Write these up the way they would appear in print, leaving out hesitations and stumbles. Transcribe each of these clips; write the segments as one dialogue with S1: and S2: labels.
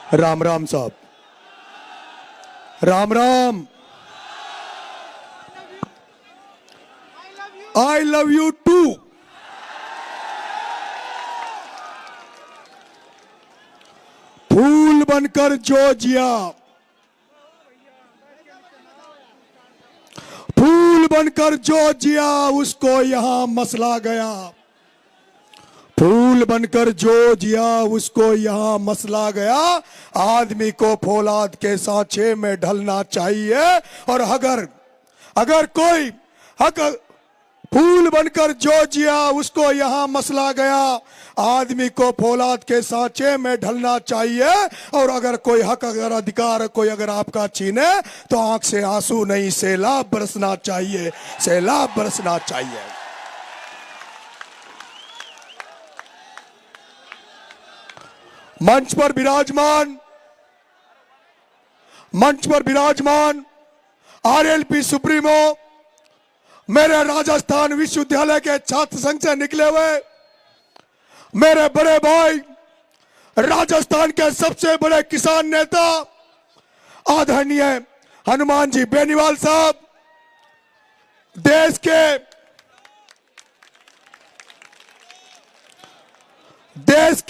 S1: राम राम साहब, Ram Ram. I love you too. फूल बनकर जो जिया, फूल बनकर जो जिया उसको यहां मसला गया। फूल बनकर जो जिया उसको यहां मसला गया। आदमी को फौलाद के सांचे में ढलना चाहिए। और अगर कोई फूल बनकर जो जिया उसको यहां मसला गया। आदमी को फौलाद के सांचे में ढलना चाहिए। और अगर कोई हक, अगर अधिकार कोई अगर आपका छीने तो आंख से आंसू नहीं, सैलाब बरसना चाहिए, सैलाब बरसना चाहिए। मंच पर विराजमान आरएलपी सुप्रीमो, मेरे राजस्थान विश्वविद्यालय के छात्र संघ से निकले हुए मेरे बड़े भाई, राजस्थान के सबसे बड़े किसान नेता आदरणीय हनुमान जी बेनीवाल साहब, देश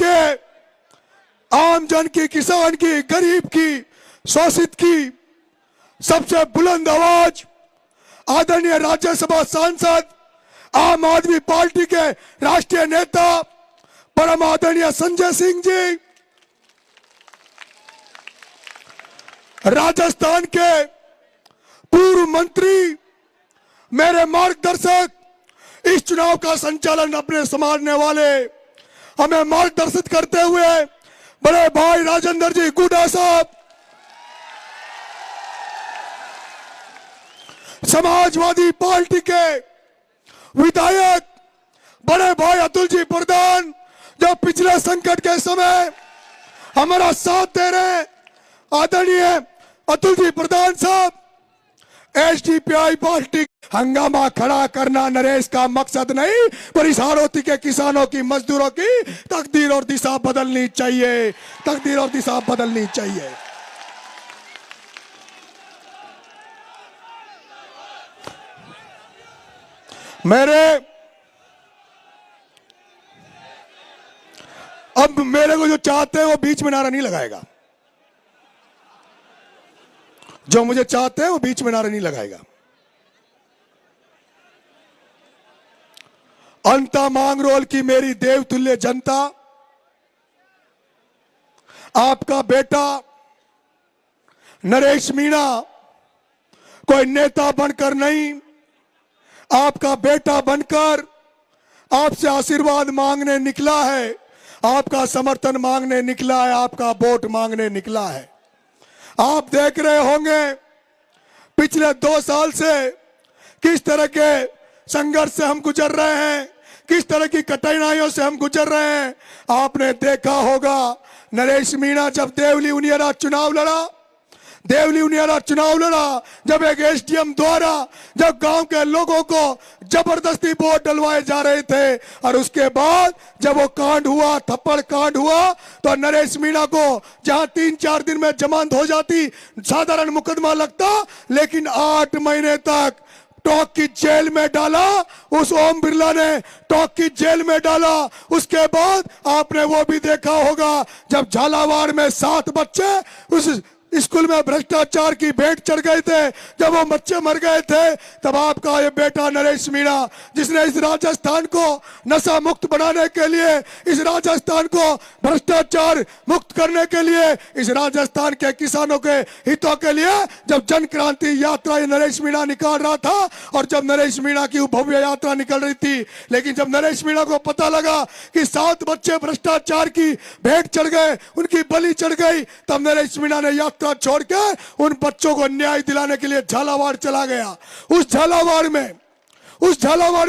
S1: के आम जन की, किसान की, गरीब की, शोषित की सबसे बुलंद आवाज आदरणीय राज्यसभा सांसद, आम आदमी पार्टी के राष्ट्रीय नेता परम आदरणीय संजय सिंह जी, राजस्थान के पूर्व मंत्री, मेरे मार्गदर्शक, इस चुनाव का संचालन अपने संभालने वाले, हमें मार्गदर्शित करते हुए बड़े भाई राजेंद्र जी गुडा साहब, समाजवादी पार्टी के विधायक बड़े भाई अतुल जी प्रधान, जो पिछले संकट के समय हमारा साथ दे रहे आदरणीय अतुल जी प्रधान साहब। एसडीपीआई पार्टी हंगामा खड़ा करना नरेश का मकसद नहीं, पर इस हाड़ौती के किसानों की, मजदूरों की तकदीर और दिशा बदलनी चाहिए, तकदीर और दिशा बदलनी चाहिए। अब मेरे को जो चाहते हैं वो बीच में नारा नहीं लगाएगा, जो मुझे चाहते हैं वो बीच में नारा नहीं लगाएगा। अंता मांगरोल की मेरी देवतुल्य जनता, आपका बेटा नरेश मीणा कोई नेता बनकर नहीं, आपका बेटा बनकर आपसे आशीर्वाद मांगने निकला है, आपका समर्थन मांगने निकला है, आपका वोट मांगने निकला है। आप देख रहे होंगे पिछले 2 साल से किस तरह के संघर्ष से हम गुजर रहे हैं, किस तरह की कठिनाइयों से हम गुजर रहे हैं। आपने देखा होगा नरेश मीणा जब देवली उनियारा चुनाव लड़ा, जब एक एसडीएम द्वारा जब गांव के लोगों को जबरदस्ती वोट डलवाए जा रहे थे, और उसके बाद जब वो कांड हुआ, थप्पड़ कांड हुआ, तो नरेश मीणा को जहां 3-4 दिन में जमानत हो जाती, साधारण मुकदमा लगता, लेकिन 8 महीने तक टॉक की जेल में डाला। उस ओम बिरला ने टॉक की जेल में डाला। उसके बाद आपने वो भी देखा होगा जब झालावाड़ में 7 बच्चे उस स्कूल में भ्रष्टाचार की भेंट चढ़ गए थे, जब वो बच्चे मर गए थे, तब आपका ये बेटा नरेश मीणा, जिसने इस राजस्थान को नशा मुक्त बनाने के लिए, इस राजस्थान को भ्रष्टाचार मुक्त करने के लिए, इस राजस्थान के किसानों के हितों के लिए जब जन क्रांति यात्रा नरेश मीणा निकाल रहा था, और जब नरेश मीणा की भव्य यात्रा निकल रही थी, लेकिन जब नरेश मीणा को पता लगा कि 7 बच्चे भ्रष्टाचार की भेंट चढ़ गए, उनकी बलि चढ़ गई, तब नरेश मीणा ने यात्रा छोड़ के उन बच्चों को न्याय दिलाने के लिए झालावाड़ चला गया। उस झालावाड़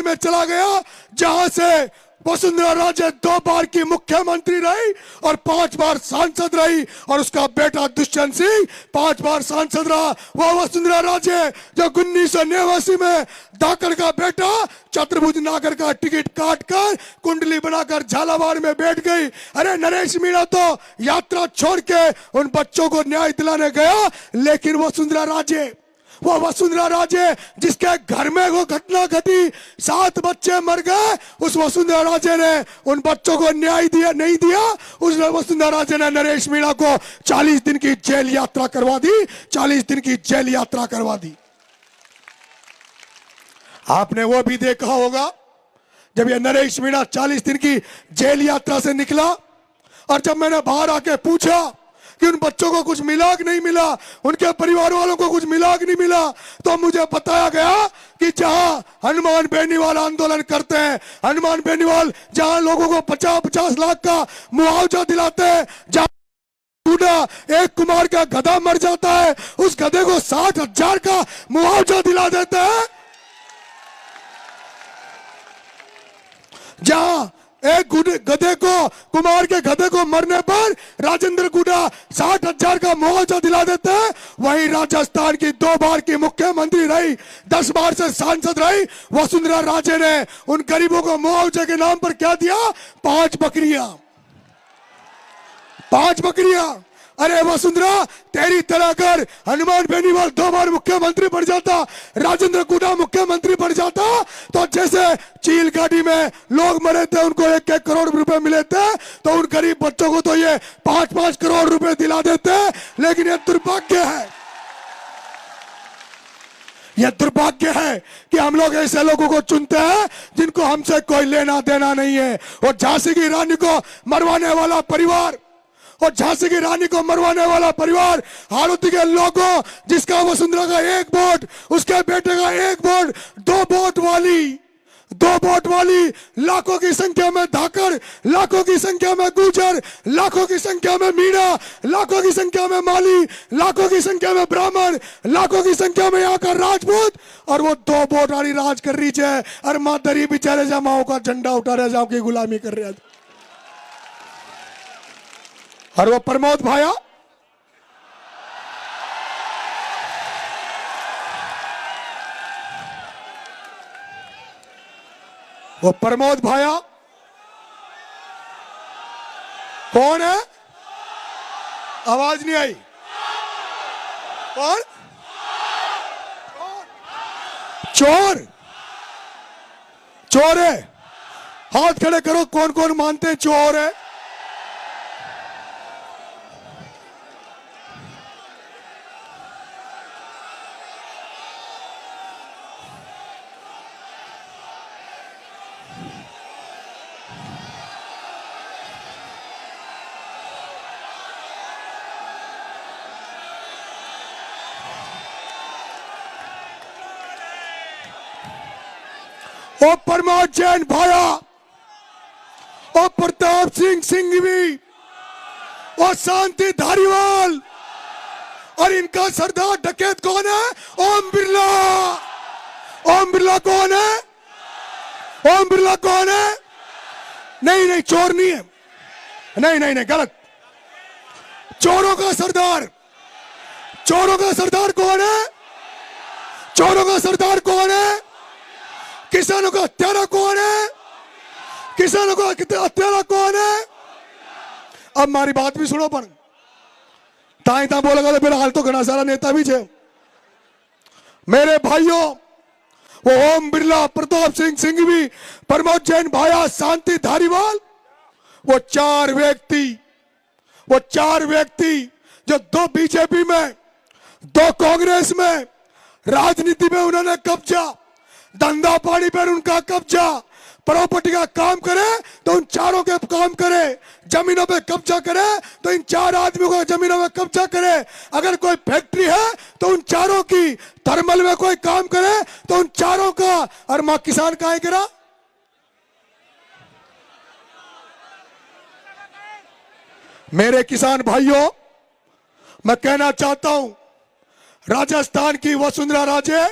S1: में चला गया जहां से वसुंधरा राजे 2 बार की मुख्यमंत्री रही और 5 बार सांसद रही, और उसका बेटा दुष्यंत सिंह 5 बार सांसद रहा। वह वसुंधरा राजे जो 1989 में धाकड़ का बेटा चतुर्भुज नागर का टिकट काटकर कुंडली बनाकर झालावाड़ में बैठ गई। अरे नरेश मीणा तो यात्रा छोड़ के उन बच्चों को न्याय दिलाने गया, लेकिन वो वसुंधरा राजे जिसके घर में वो घटना घटी, 7 बच्चे मर गए, उस वसुंधरा राजे ने उन बच्चों को न्याय नहीं दिया। उस वसुंधरा राजे ने नरेश मीणा को 40 दिन की जेल यात्रा करवा दी, 40 दिन की जेल यात्रा करवा दी। आपने वो भी देखा होगा जब ये नरेश मीणा 40 दिन की जेल यात्रा से निकला, और जब मैंने बाहर आके पूछा कि उन बच्चों को कुछ मिला कि नहीं मिला, उनके परिवार वालों को कुछ मिला कि नहीं मिला, तो मुझे बताया गया कि जहां हनुमान बेनीवाल आंदोलन करते हैं, हनुमान बेनीवाल जहां लोगों को 50-50 लाख का मुआवजा दिलाते हैं, जहां एक कुमार का गधा मर जाता है उस गधे को 60,000 का मुआवजा दिला देते हैं, जहां एक गधे को, कुमार के गधे को मरने पर राजेंद्र गुडा 60,000 का मुआवजा दिला देते हैं, वहीं राजस्थान की 2 बार की मुख्यमंत्री रही, 10 बार से सांसद रही वसुंधरा राजे ने उन गरीबों को मुआवजे के नाम पर क्या दिया? 5 बकरियां। अरे वसुंधरा, तेरी तरह कर हनुमान बेनीवाल 2 बार मुख्यमंत्री बन जाता, राजेंद्र गुडा मुख्यमंत्री बन जाता, तो जैसे चील गाड़ी में लोग मरे थे उनको 1-1 करोड़ रुपए मिले थे, तो उन गरीब बच्चों को तो ये 5-5 करोड़ रुपए दिला देते। लेकिन ये दुर्भाग्य है कि हम लोग ऐसे लोगों को चुनते हैं जिनको हमसे कोई लेना देना नहीं है। और झांसी की रानी को मरवाने वाला परिवार, हारुति के लोगों जिसका वसुंधरा का 1 वोट, उसके बेटे का 1 वोट, 2 वोट वाली लाखों की संख्या में धाकड़, लाखों की संख्या में गुर्जर, लाखों की संख्या में मीणा, लाखों की संख्या में माली, लाखों की संख्या में ब्राह्मण, लाखों की संख्या में यहाँ का राजपूत, और वो 2 वोट वाली राज कर रही है। और मादरी बेचारे जमाओं का झंडा उठा रहे, जाओ की गुलामी कर रहे। और वो प्रमोद भाया, कौन है? आवाज नहीं आई। कौन? चोर है। हाथ खड़े करो, कौन कौन मानते हैं चोर है? और प्रमोद जैन भाया, और प्रताप सिंह सिंघवी, और शांति धारीवाल, और इनका सरदार डकैत कौन है? ओम बिरला कौन है? ओम बिरला कौन है? नहीं, चोर नहीं है। नहीं, गलत। चोरों का सरदार कौन है? चोरों का सरदार कौन है? किसानों का हत्यारा कौन है? अब हमारी बात भी सुनो, पर ताई बोलेगा तो फिलहाल तो घना सारा नेता भी है। मेरे भाइयों, वो ओम बिरला, प्रताप सिंह सिंघवी, प्रमोद जैन भाया, शांति धारीवाल, वो चार व्यक्ति जो 2 बीजेपी में, 2 कांग्रेस में, राजनीति में उन्होंने कब्जा, धंधा पानी पर उनका कब्जा, प्रॉपर्टी का काम करे तो उन चारों के काम करे, जमीनों पे कब्जा करे तो इन 4 आदमियों को जमीनों में कब्जा करे, अगर कोई फैक्ट्री है तो उन चारों की, थर्मल में कोई काम करे तो उन चारों का। और मां किसान का है करा। मेरे किसान भाइयों, मैं कहना चाहता हूं, राजस्थान की वसुंधरा राजे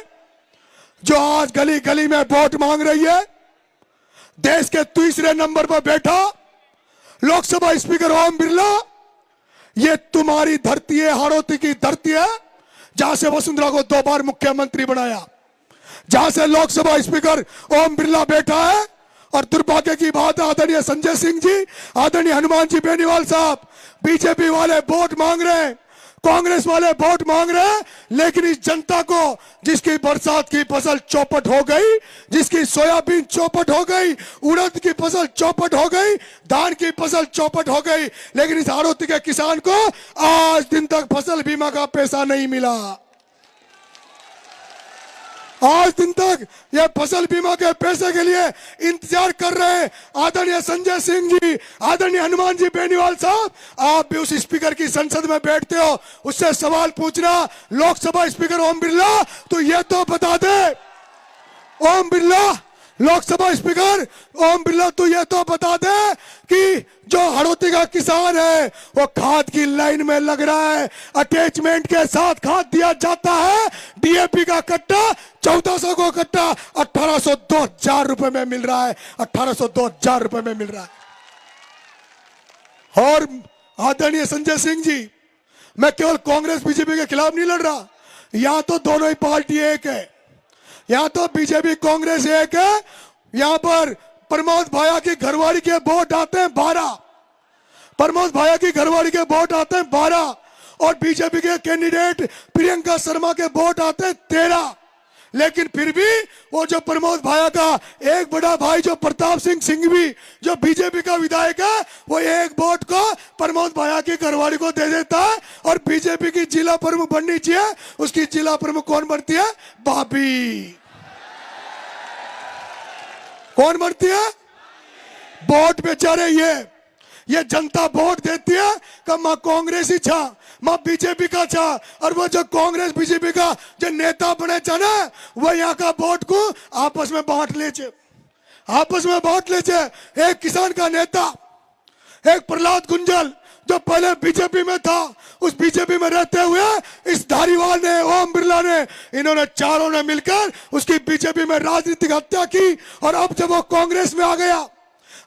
S1: जो आज गली गली में वोट मांग रही है, देश के तीसरे नंबर पर बैठा लोकसभा स्पीकर ओम बिरला, ये तुम्हारी धरती है, हाड़ौती की धरती है, जहां से वसुंधरा को 2 बार मुख्यमंत्री बनाया, जहां से लोकसभा स्पीकर ओम बिरला बैठा है। और दुर्भाग्य की बात है, आदरणीय संजय सिंह जी, आदरणीय हनुमान जी बेनीवाल साहब, बीजेपी वाले वोट मांग रहे हैं, कांग्रेस वाले वोट मांग रहे हैं, लेकिन इस जनता को जिसकी बरसात की फसल चौपट हो गई, जिसकी सोयाबीन चौपट हो गई, उड़द की फसल चौपट हो गई, धान की फसल चौपट हो गई, लेकिन इस हाड़ौती के किसान को आज दिन तक फसल बीमा का पैसा नहीं मिला। आज दिन तक ये फसल बीमा के पैसे के लिए इंतजार कर रहे हैं। आदरणीय संजय सिंह जी, आदरणीय हनुमान जी बेनीवाल साहब, आप भी उस स्पीकर की संसद में बैठते हो, उससे सवाल पूछना। लोकसभा स्पीकर ओम बिरला, तो ये तो बता दे, ओम बिरला, लोकसभा स्पीकर ओम बिरला, तो ये तो बता दे कि जो हाड़ौती का किसान है वो खाद की लाइन में लग रहा है, अटैचमेंट के साथ खाद दिया जाता है, डीएपी का कट्टा 1400 को कट्टा 1800 2000 रुपए में मिल रहा है, 1800 2000 रुपए में मिल रहा है। और आदरणीय संजय सिंह जी, मैं केवल कांग्रेस बीजेपी के खिलाफ नहीं लड़ रहा, यहां तो दोनों ही पार्टी एक है, यहां तो बीजेपी कांग्रेस एक है। यहां पर प्रमोद भाया की घरवाली के वोट आते हैं 12, प्रमोद भाया की घरवाली के वोट आते हैं 12, और बीजेपी के कैंडिडेट प्रियंका शर्मा के वोट आते हैं 13। लेकिन फिर भी वो जो प्रमोद भाया का एक बड़ा भाई जो प्रताप सिंह सिंघवी, जो बीजेपी का विधायक है, वो एक वोट को प्रमोद भाया की घरवाली को दे देता है। और बीजेपी की जिला प्रमुख बननी चाहिए, उसकी जिला प्रमुख कौन बनती है? भाभी। कौन बनती है? वोट बेचारे ये जनता वोट देती है कि मां कांग्रेस ही छा, मां बीजेपी का छा, और वो जो कांग्रेस बीजेपी का जो नेता बने छा ना, वो यहाँ का वोट को आपस में बांट ले छे, आपस में बांट ले छे। एक किसान का नेता, एक प्रहलाद गुंजल, जो पहले बीजेपी में था, उस बीजेपी में रहते हुए इस धारीवाल ने, ओम बिरला ने, इन्होंने चारों ने मिलकर उसकी बीजेपी में राजनीतिक हत्या की। और अब जब वो कांग्रेस में आ गया,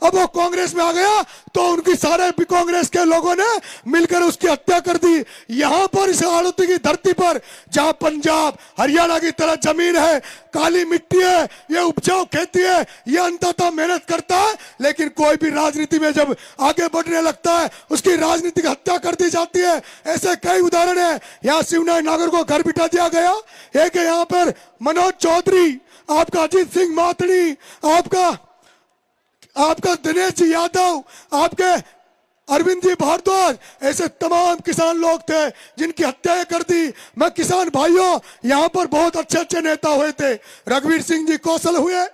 S1: अब वो कांग्रेस में आ गया, तो उनकी सारे कांग्रेस के लोगों ने मिलकर उसकी हत्या कर दी। यहां पर इस हाड़ौती की धरती पर, जहां पंजाब हरियाणा की तरह जमीन है, काली मिट्टी है, ये उपजाऊ खेती है, ये अंततः मेहनत करता है, लेकिन कोई भी राजनीति में जब आगे बढ़ने लगता है, उसकी राजनीतिक हत्या कर दी जाती है। ऐसे कई उदाहरण है। यहाँ शिवनारायण नागर को घर बिठा दिया गया, एक है यहाँ पर मनोज चौधरी, आपका अजीत सिंह मातड़ी, आपका दिनेश जी यादव, आपके अरविंद जी भारद्वाज, ऐसे तमाम किसान लोग थे जिनकी हत्याएं कर दी। मैं किसान भाइयों, यहाँ पर बहुत अच्छे अच्छे नेता हुए थे, रघुवीर सिंह जी कौशल हुए,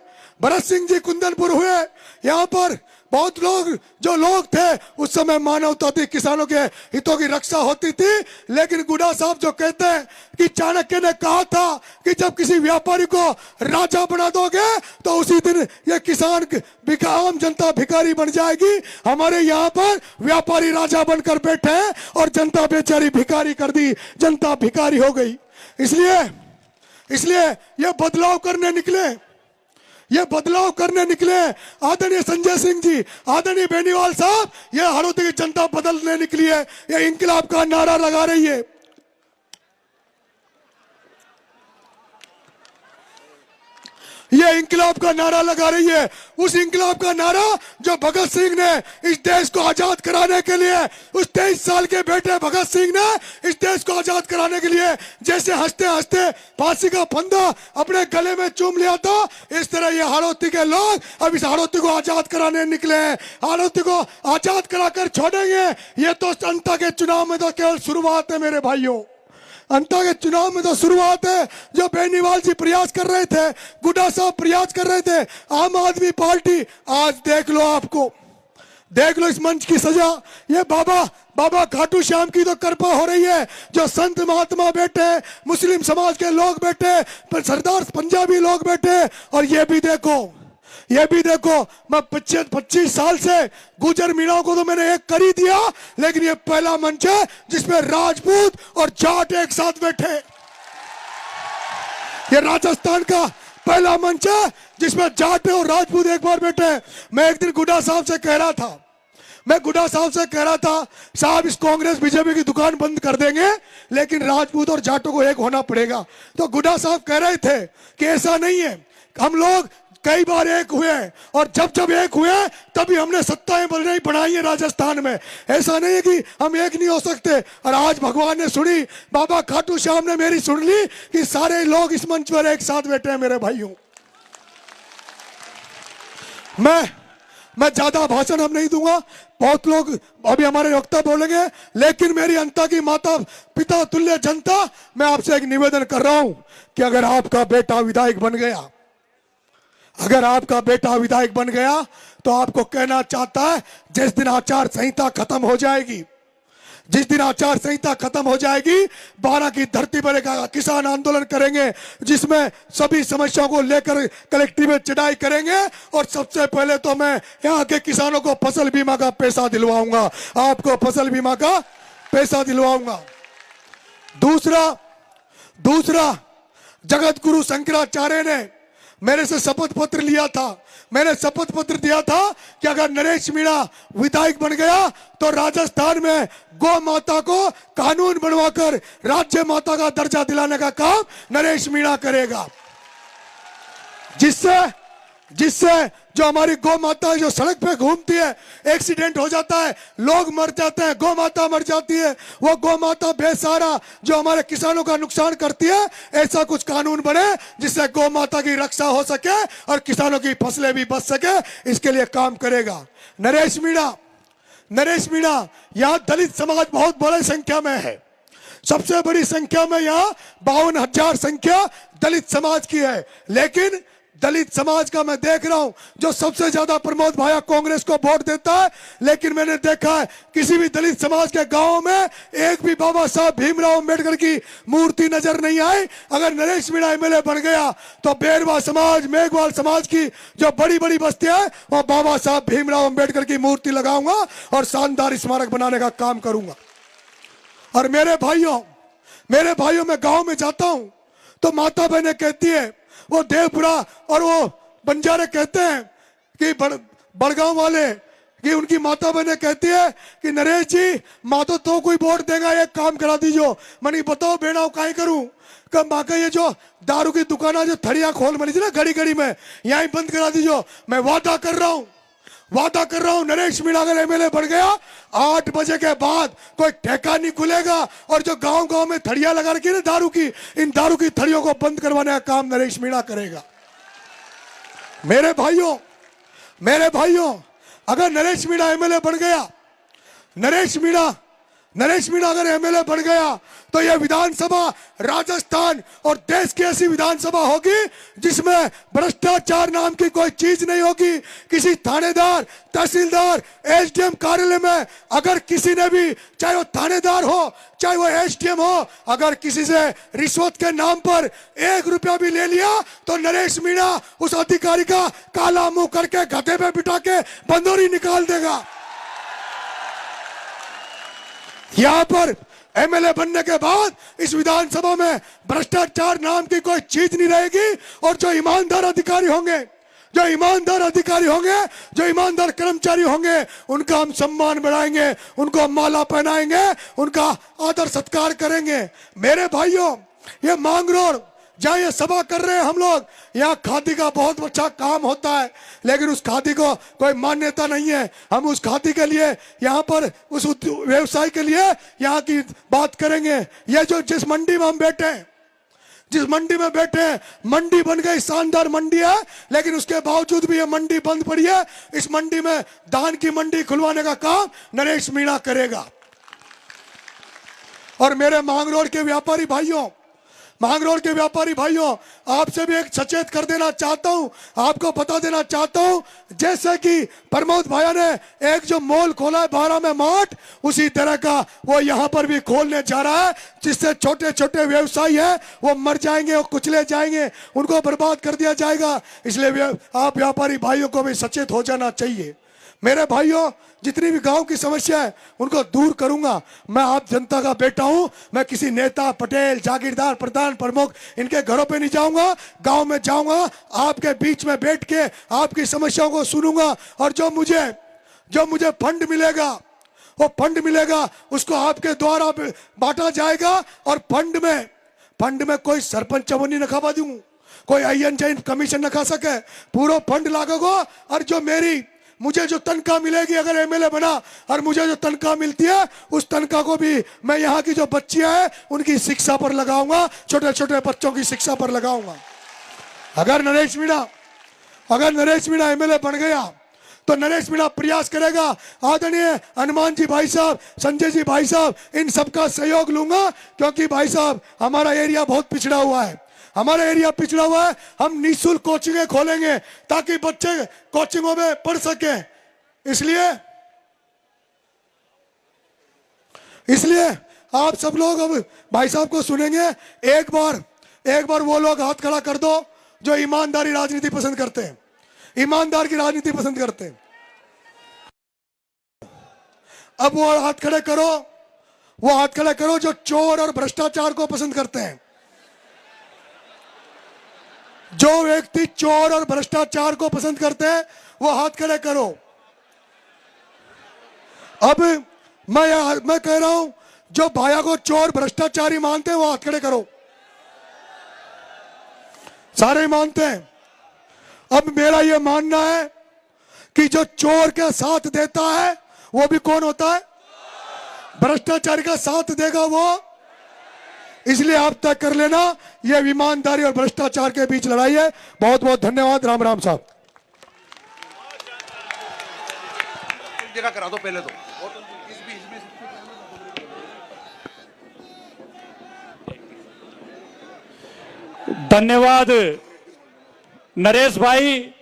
S1: भरत सिंह जी कुंदनपुर हुए, यहाँ पर बहुत लोग थे। उस समय मानवता थी, किसानों के हितों की रक्षा होती थी। लेकिन गुडा साहब जो कहते हैं कि चाणक्य ने कहा था कि जब किसी व्यापारी को राजा बना दोगे तो उसी दिन ये किसान आम जनता भिखारी बन जाएगी। हमारे यहाँ पर व्यापारी राजा बनकर बैठे हैं और जनता बेचारी भिखारी कर दी, जनता भिखारी हो गई। इसलिए ये बदलाव करने निकले, ये बदलाव करने निकले। आदरणीय संजय सिंह जी, आदरणीय बेनीवाल साहब, ये हाड़ौती की जनता बदलने निकली है, ये इंकलाब का नारा लगा रही है। ये इंकलाब का नारा लगा रही है, उस इंकलाब का नारा जो भगत सिंह ने इस देश को आजाद कराने के लिए, उस 23 साल के बेटे भगत सिंह ने इस देश को आजाद कराने के लिए जैसे हंसते हंसते फांसी का फंदा अपने गले में चूम लिया था, इस तरह ये हाड़ौती के लोग अब इस हाड़ौती को आजाद कराने निकले हैं। हाड़ौती को आजाद कराकर छोड़ेंगे। ये तो जनता के चुनाव में तो केवल शुरुआत है मेरे भाइयों, अंता के चुनाव में तो शुरुआत है। जो बेनीवाल जी प्रयास कर रहे थे, गुड्डा साहब प्रयास कर रहे थे, आम आदमी पार्टी, आज देख लो, आपको देख लो इस मंच की सजा। ये बाबा खाटू श्याम की तो कृपा हो रही है, जो संत महात्मा बैठे, मुस्लिम समाज के लोग बैठे, सरदार पंजाबी लोग बैठे। और ये भी देखो, मैं 25 साल से गुजर मीणाओं को तो मैंने एक कर ही दिया, लेकिन ये पहला मंच है जिसमें राजपूत और जाट एक साथ बैठे। ये राजस्थान का पहला मंच है जिसमें जाट और राजपूत एक बार बैठे हैं। मैं एक दिन गुड्डा साहब से कह रहा था साहब इस कांग्रेस बीजेपी की दुकान बंद कर देंगे लेकिन राजपूत और जाटों को एक होना पड़ेगा। तो गुड्डा साहब कह रहे थे कि ऐसा नहीं है, हम लोग कई बार एक हुए हैं और जब एक हुए तभी हमने सत्ताएं बनाई है राजस्थान में। ऐसा नहीं है कि हम एक नहीं हो सकते। और आज भगवान ने सुनी, बाबा खाटू श्याम ने मेरी सुन ली कि सारे लोग इस मंच पर एक साथ बैठे हैं। मेरे भाइयों, मैं ज्यादा भाषण अब नहीं दूंगा, बहुत लोग अभी हमारे वक्ता बोलेंगे, लेकिन मेरी अंता की माता पिता तुल्य जनता, मैं आपसे एक निवेदन कर रहा हूं कि अगर आपका बेटा विधायक बन गया, तो आपको कहना चाहता है जिस दिन आचार संहिता खत्म हो जाएगी 12 की धरती पर एक किसान आंदोलन करेंगे जिसमें सभी समस्याओं को लेकर कलेक्टिव में चढ़ाई करेंगे। और सबसे पहले तो मैं यहाँ के किसानों को फसल बीमा का पैसा दिलवाऊंगा, आपको फसल बीमा का पैसा दिलवाऊंगा। दूसरा जगत गुरु शंकराचार्य ने मेरे से शपथ पत्र लिया था। मैंने शपथ पत्र दिया था कि अगर नरेश मीणा विधायक बन गया तो राजस्थान में गौ माता को कानून बनवाकर राज्य माता का दर्जा दिलाने का काम नरेश मीणा करेगा, जिससे जो हमारी गौ माता जो सड़क पे घूमती है, एक्सीडेंट हो जाता है, लोग मर जाते हैं, गौ माता मर जाती है, वो गौ माता बेसहारा जो हमारे किसानों का नुकसान करती है, ऐसा कुछ कानून बने जिससे गौ माता की रक्षा हो सके और किसानों की फसलें भी बच सके, इसके लिए काम करेगा नरेश मीणा। यहाँ दलित समाज बहुत बड़ी संख्या में है, सबसे बड़ी संख्या में यहाँ 52,000 संख्या दलित समाज की है। लेकिन दलित समाज का मैं देख रहा हूं जो सबसे ज्यादा प्रमोद भाया कांग्रेस को वोट देता है, लेकिन मैंने देखा है किसी भी दलित समाज के गांव में एक भी बाबा साहब भीमराव अंबेडकर की मूर्ति नजर नहीं आई। अगर नरेश मीणा एमएलए बन गया तो बेरवा समाज, मेघवाल समाज की जो बड़ी बड़ी बस्तियां हैं वहां बाबा साहब भीमराव अंबेडकर की मूर्ति लगाऊंगा और शानदार स्मारक बनाने का काम करूंगा। और मेरे भाइयों मैं गांव में जाता हूं तो माता बहनें कहती है, वो देवपुरा और वो बंजारे कहते हैं कि बड़गांव वाले कि उनकी माता बहनें कहती है कि नरेश जी माँ तो कोई वोट देगा, एक काम करा दीजिए। मैंने बताओ बेड़ा काहे करूं, कब माँ का ये जो दारू की दुकान जो थड़िया खोल बनी थी ना घड़ी में, यहीं बंद करा दीजिए। मैं वादा कर रहा हूं नरेश मीणा अगर एमएलए बन गया 8 बजे के बाद कोई ठेका नहीं खुलेगा और जो गांव में थड़िया लगा रखी है ना दारू की, इन दारू की थड़ियों को बंद करवाने का काम नरेश मीणा करेगा। मेरे भाइयों अगर नरेश मीणा एमएलए बन गया, नरेश मीणा अगर एमएलए बन गया तो यह विधानसभा राजस्थान और देश की ऐसी विधानसभा होगी जिसमें भ्रष्टाचार नाम की कोई चीज नहीं होगी। किसी थानेदार, तहसीलदार, एसडीएम कार्यालय में अगर किसी ने भी, चाहे वो थानेदार हो चाहे वो एसडीएम हो, अगर किसी से रिश्वत के नाम पर 1 रुपया भी ले लिया तो नरेश मीणा उस अधिकारी का काला मुंह करके गधे पे बिठा के बंदोरी निकाल देगा। यहां पर एमएलए बनने के बाद इस विधानसभा में भ्रष्टाचार नाम की कोई चीज नहीं रहेगी और जो ईमानदार अधिकारी होंगे, जो ईमानदार कर्मचारी होंगे, उनका हम सम्मान बढ़ाएंगे, उनको माला पहनाएंगे, उनका आदर सत्कार करेंगे। मेरे भाइयों ये मांग रोड जहाँ ये सभा कर रहे हैं हम लोग, यहाँ खादी का बहुत अच्छा काम होता है, लेकिन उस खादी को कोई मान्यता नहीं है। हम उस खादी के लिए यहाँ पर उस व्यवसाय के लिए यहाँ की बात करेंगे। ये जो जिस मंडी में हम बैठे हैं, मंडी बन गई, शानदार मंडी है, लेकिन उसके बावजूद भी ये मंडी बंद पड़ी है। इस मंडी में धान की मंडी खुलवाने का काम नरेश मीणा करेगा। और मेरे मांगरोड के व्यापारी भाइयों आपसे भी एक सचेत कर देना चाहता हूं, आपको बता देना चाहता हूं, जैसे कि प्रमोद भाया ने एक जो मॉल खोला है 12 में मार्ट, उसी तरह का वो यहां पर भी खोलने जा रहा है, जिससे छोटे छोटे व्यवसायी हैं वो मर जाएंगे, वो कुचले जाएंगे, उनको बर्बाद कर दिया जाएगा। इसलिए आप व्यापारी भाइयों को भी सचेत हो जाना चाहिए। मेरे भाइयों, जितनी भी गांव की समस्या है उनको दूर करूंगा। मैं आप जनता का बेटा हूं। मैं किसी नेता, पटेल, जागीरदार, प्रधान, प्रमुख इनके घरों पे नहीं जाऊंगा। गांव में जाऊंगा, आपके बीच में बैठ के आपकी समस्याओं को सुनूंगा, और जो मुझे फंड मिलेगा, वो फंड मिलेगा उसको आपके द्वारा बांटा जाएगा। और फंड में कोई सरपंच चवन्नी न खा दूं, कोई आईएन जैन कमीशन न खा सके। पूरा फंड लागेगा, और जो मुझे जो तनख्वाह मिलेगी, अगर एमएलए बना और मुझे जो तनख्वाह मिलती है, उस तनख्वाह को भी मैं यहाँ की जो बच्चियां हैं उनकी शिक्षा पर लगाऊंगा, छोटे छोटे बच्चों की शिक्षा पर लगाऊंगा। अगर नरेश मीणा एमएलए बन गया तो नरेश मीणा प्रयास करेगा, आदरणीय हनुमान जी भाई साहब, संजय जी भाई साहब, इन सबका सहयोग लूंगा। क्योंकि भाई साहब, हमारा एरिया बहुत पिछड़ा हुआ है, हम निःशुल्क कोचिंगें खोलेंगे ताकि बच्चे कोचिंगों में पढ़ सके। इसलिए आप सब लोग अब भाई साहब को सुनेंगे। एक बार वो लोग हाथ खड़ा कर दो जो ईमानदारी राजनीति पसंद करते हैं, ईमानदार की राजनीति पसंद करते हैं। अब वो हाथ खड़े करो जो चोर और भ्रष्टाचार को पसंद करते हैं। जो व्यक्ति चोर और भ्रष्टाचार को पसंद करते हैं वो हाथ खड़े करो। अब मैं कह रहा हूं, जो भाया को चोर भ्रष्टाचारी मानते हैं वो हाथ खड़े करो। सारे मानते हैं। अब मेरा ये मानना है कि जो चोर के साथ देता है वो भी कौन होता है? भ्रष्टाचारी का साथ देगा वो। इसलिए आप तय कर लेना, ये ईमानदारी और भ्रष्टाचार के बीच लड़ाई है। बहुत बहुत धन्यवाद। राम राम साहब।
S2: जगह करा दो पहले तो।
S3: धन्यवाद नरेश भाई।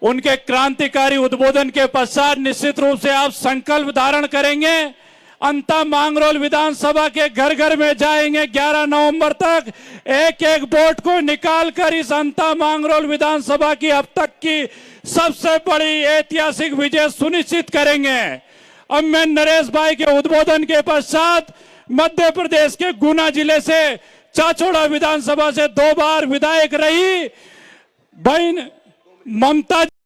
S3: उनके क्रांतिकारी उद्बोधन के पश्चात निश्चित रूप से आप संकल्प धारण करेंगे। अंता मांगरोल विधानसभा के घर घर में जाएंगे 11 नवंबर तक। एक एक वोट को निकालकर इस अंता मांगरोल विधानसभा की अब तक की सबसे बड़ी ऐतिहासिक विजय सुनिश्चित करेंगे। अब मैं नरेश भाई के उद्बोधन के पश्चात मध्य प्रदेश के गुना जिले से चाचौड़ा विधानसभा से 2 बार विधायक रही बहन ममता